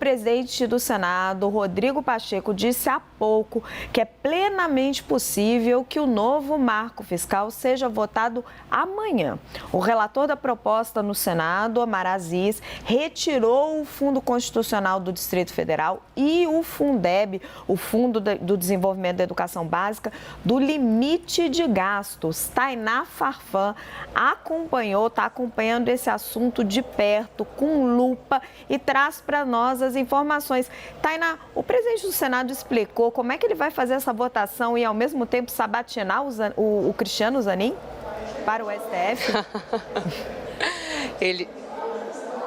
presidente do Senado, Rodrigo Pacheco, disse há pouco que é plenamente possível que o novo marco fiscal seja votado amanhã. O relator da proposta no Senado, Omar Aziz, retirou o Fundo Constitucional do Distrito Federal e o Fundeb, o Fundo do Desenvolvimento da Educação Básica, do limite de gastos. Tainá Farfan está acompanhando esse assunto de perto, com lupa, e traz para nós as informações. Tainá, o presidente do Senado explicou como é que ele vai fazer essa votação e, ao mesmo tempo, sabatinar o Cristiano Zanin para o STF?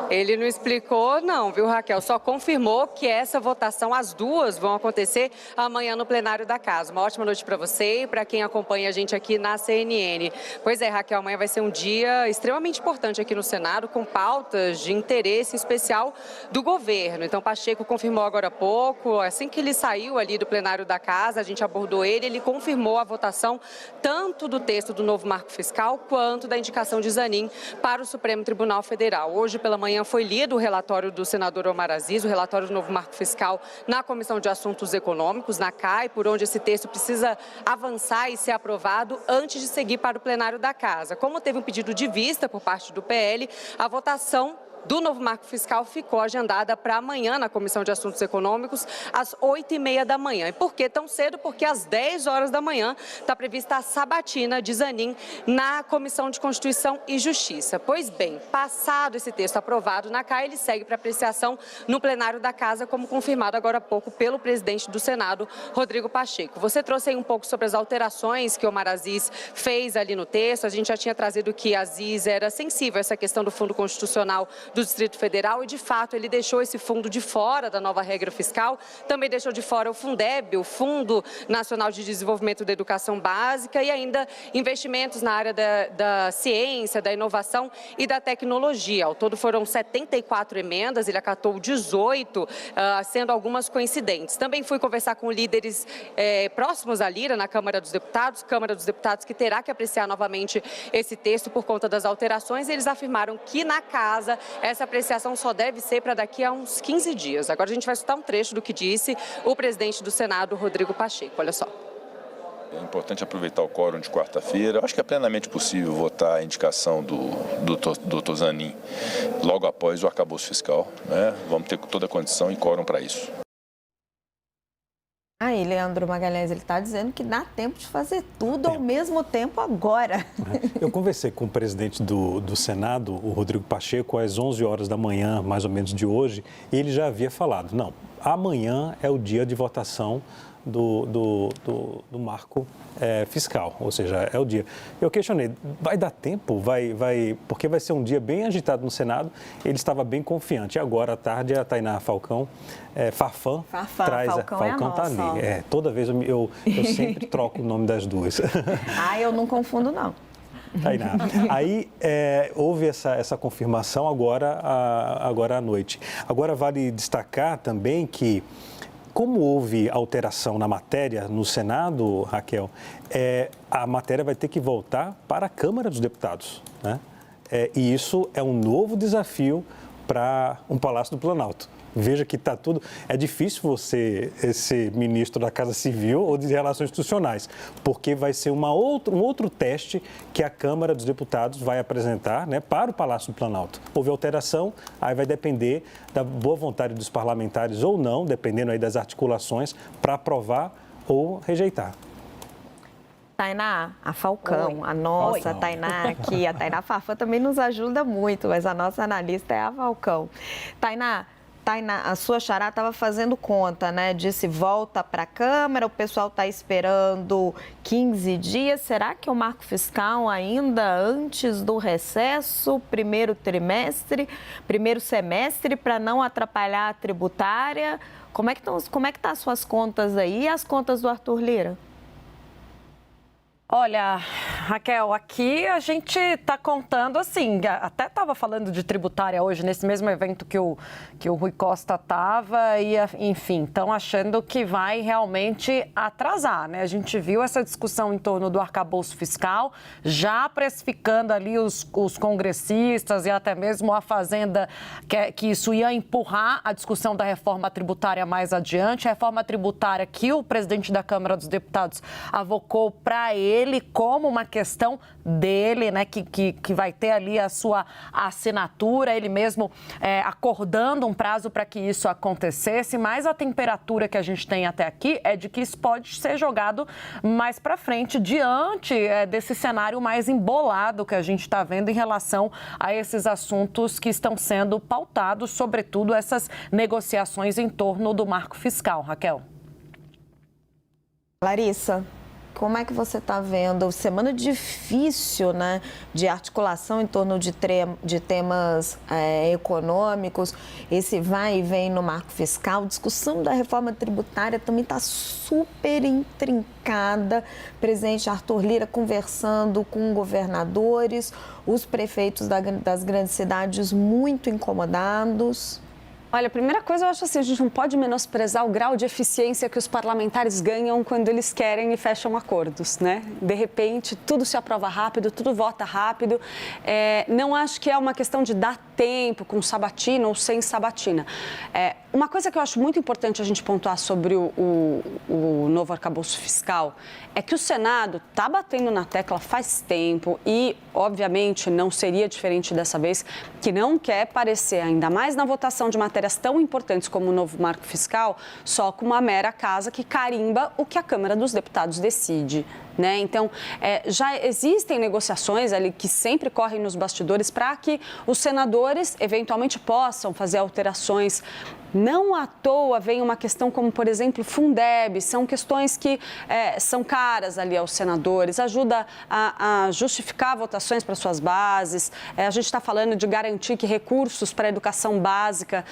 Ele não explicou não, viu, Raquel? Só confirmou que essa votação, as duas, vão acontecer amanhã no plenário da Casa. Uma ótima noite para você e para quem acompanha a gente aqui na CNN. Pois é, Raquel, amanhã vai ser um dia extremamente importante aqui no Senado, com pautas de interesse especial do governo. Então, Pacheco confirmou agora há pouco, assim que ele saiu ali do plenário da Casa, a gente abordou ele confirmou a votação tanto do texto do novo marco fiscal quanto da indicação de Zanin para o Supremo Tribunal Federal. Hoje pela manhã foi lido o relatório do senador Omar Aziz, o relatório do novo marco fiscal na Comissão de Assuntos Econômicos, na CAI, por onde esse texto precisa avançar e ser aprovado antes de seguir para o plenário da Casa. Como teve um pedido de vista por parte do PL, a votação do novo marco fiscal ficou agendada para amanhã na Comissão de Assuntos Econômicos, às 8h30 da manhã. E por que tão cedo? Porque às 10 horas da manhã está prevista a sabatina de Zanin na Comissão de Constituição e Justiça. Pois bem, passado esse texto aprovado na CAI, ele segue para apreciação no plenário da Casa, como confirmado agora há pouco pelo presidente do Senado, Rodrigo Pacheco. Você trouxe aí um pouco sobre as alterações que Omar Aziz fez ali no texto. A gente já tinha trazido que Aziz era sensível a essa questão do Fundo Constitucional do Distrito Federal e, de fato, ele deixou esse fundo de fora da nova regra fiscal, também deixou de fora o Fundeb, o Fundo Nacional de Desenvolvimento da Educação Básica, e ainda investimentos na área da ciência, da inovação e da tecnologia. Ao todo foram 74 emendas, ele acatou 18, sendo algumas coincidentes. Também fui conversar com líderes próximos à Lira na Câmara dos Deputados que terá que apreciar novamente esse texto por conta das alterações, e eles afirmaram que na Casa essa apreciação só deve ser para daqui a uns 15 dias. Agora a gente vai escutar um trecho do que disse o presidente do Senado, Rodrigo Pacheco. Olha só. É importante aproveitar o quórum de quarta-feira. Acho que é plenamente possível votar a indicação do Dr. Zanin logo após o arcabouço fiscal, né? Vamos ter toda a condição e quórum para isso. Aí, Leandro Magalhães, ele está dizendo que dá tempo de fazer tudo ao mesmo tempo agora. Eu conversei com o presidente do Senado, o Rodrigo Pacheco, às 11 horas da manhã, mais ou menos de hoje, e ele já havia falado, não, amanhã é o dia de votação do marco fiscal, ou seja, é o dia. Eu questionei, vai dar tempo? Porque vai ser um dia bem agitado no Senado. Ele estava bem confiante. E agora à tarde a Tainá Farfan traz... Falcão está ali. Toda vez eu sempre troco o nome das duas. Eu não confundo, não. Tainá. Aí houve essa confirmação agora à noite. Agora vale destacar também que, como houve alteração na matéria no Senado, Raquel, a matéria vai ter que voltar para a Câmara dos Deputados, né? E isso é um novo desafio para um Palácio do Planalto. Veja que está tudo... É difícil você ser ministro da Casa Civil ou de Relações Institucionais, porque vai ser um outro teste que a Câmara dos Deputados vai apresentar, né, para o Palácio do Planalto. Houve alteração, aí vai depender da boa vontade dos parlamentares ou não, dependendo aí das articulações, para aprovar ou rejeitar. Tainá, a Falcão, a nossa Tainá aqui, a Tainá Farfan também nos ajuda muito, mas a nossa analista é a Falcão. Tainá, a sua xará estava fazendo conta, né? Disse volta para a Câmara, o pessoal está esperando 15 dias. Será que o marco fiscal ainda antes do recesso, primeiro semestre, para não atrapalhar a tributária? Como é que estão as suas contas aí e as contas do Arthur Lira? Olha, Raquel, aqui a gente está contando assim, até estava falando de tributária hoje, nesse mesmo evento que o Rui Costa estava, e enfim, estão achando que vai realmente atrasar, né? A gente viu essa discussão em torno do arcabouço fiscal, já precificando ali os congressistas e até mesmo a Fazenda, que isso ia empurrar a discussão da reforma tributária mais adiante, a reforma tributária que o presidente da Câmara dos Deputados avocou para ele como uma questão dele, né, que vai ter ali a sua assinatura, ele mesmo acordando um prazo para que isso acontecesse, mas a temperatura que a gente tem até aqui é de que isso pode ser jogado mais para frente, diante desse cenário mais embolado que a gente está vendo em relação a esses assuntos que estão sendo pautados, sobretudo essas negociações em torno do marco fiscal. Raquel. Larissa, como é que você está vendo? Semana difícil, né, de articulação em torno de temas econômicos, esse vai e vem no marco fiscal. Discussão da reforma tributária também está super intrincada. O presidente Arthur Lira conversando com governadores, os prefeitos das grandes cidades muito incomodados. Olha, a primeira coisa, eu acho assim, a gente não pode menosprezar o grau de eficiência que os parlamentares ganham quando eles querem e fecham acordos, né? De repente, tudo se aprova rápido, tudo vota rápido. Não acho que é uma questão de dar tempo com sabatina ou sem sabatina. Uma coisa que eu acho muito importante a gente pontuar sobre o novo arcabouço fiscal é que o Senado está batendo na tecla faz tempo e, obviamente, não seria diferente dessa vez, que não quer parecer, ainda mais na votação de matérias tão importantes como o novo marco fiscal, só com uma mera casa que carimba o que a Câmara dos Deputados decide, né? Então, já existem negociações ali que sempre correm nos bastidores para que os senadores eventualmente possam fazer alterações. Não à toa vem uma questão como, por exemplo, Fundeb, são questões que são caras ali aos senadores, ajuda a justificar votações para suas bases. A gente está falando de garantir que recursos para a educação básica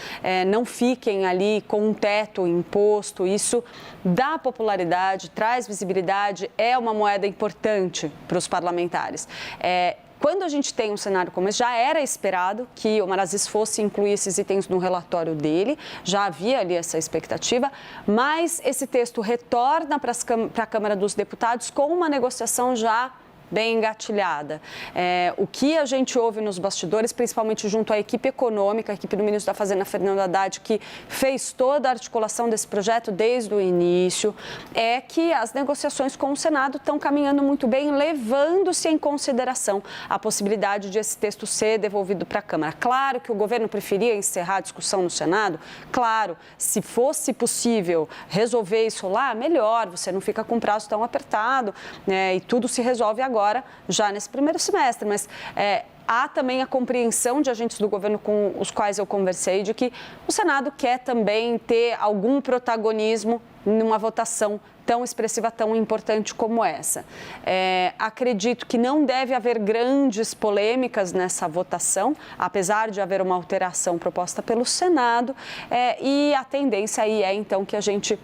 não fiquem ali com um teto imposto. Isso dá popularidade, traz visibilidade, é uma moeda importante para os parlamentares. Quando a gente tem um cenário como esse, já era esperado que o Omar Aziz fosse incluir esses itens no relatório dele, já havia ali essa expectativa, mas esse texto retorna para a Câmara dos Deputados com uma negociação já bem engatilhada. O que a gente ouve nos bastidores, principalmente junto à equipe econômica, a equipe do ministro da Fazenda, Fernando Haddad, que fez toda a articulação desse projeto desde o início, é que as negociações com o Senado estão caminhando muito bem, levando-se em consideração a possibilidade de esse texto ser devolvido para a Câmara. Claro que o governo preferia encerrar a discussão no Senado, claro, se fosse possível resolver isso lá, melhor, você não fica com prazo tão apertado, né, e tudo se resolve agora, já nesse primeiro semestre, mas há também a compreensão de agentes do governo com os quais eu conversei de que o Senado quer também ter algum protagonismo numa votação tão expressiva, tão importante como essa. Acredito que não deve haver grandes polêmicas nessa votação, apesar de haver uma alteração proposta pelo Senado, e a tendência aí é então que a gente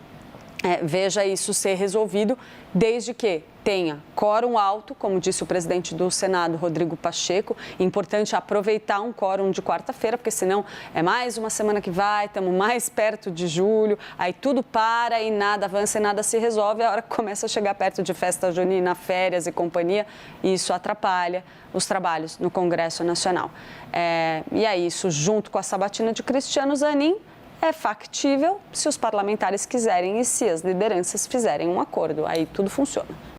veja isso ser resolvido, desde que tenha quórum alto, como disse o presidente do Senado, Rodrigo Pacheco. Importante aproveitar um quórum de quarta-feira, porque senão é mais uma semana que vai, estamos mais perto de julho, aí tudo para e nada avança e nada se resolve. A hora que começa a chegar perto de festa junina, férias e companhia, isso atrapalha os trabalhos no Congresso Nacional. E é isso, junto com a sabatina de Cristiano Zanin, é factível se os parlamentares quiserem e se as lideranças fizerem um acordo. Aí tudo funciona.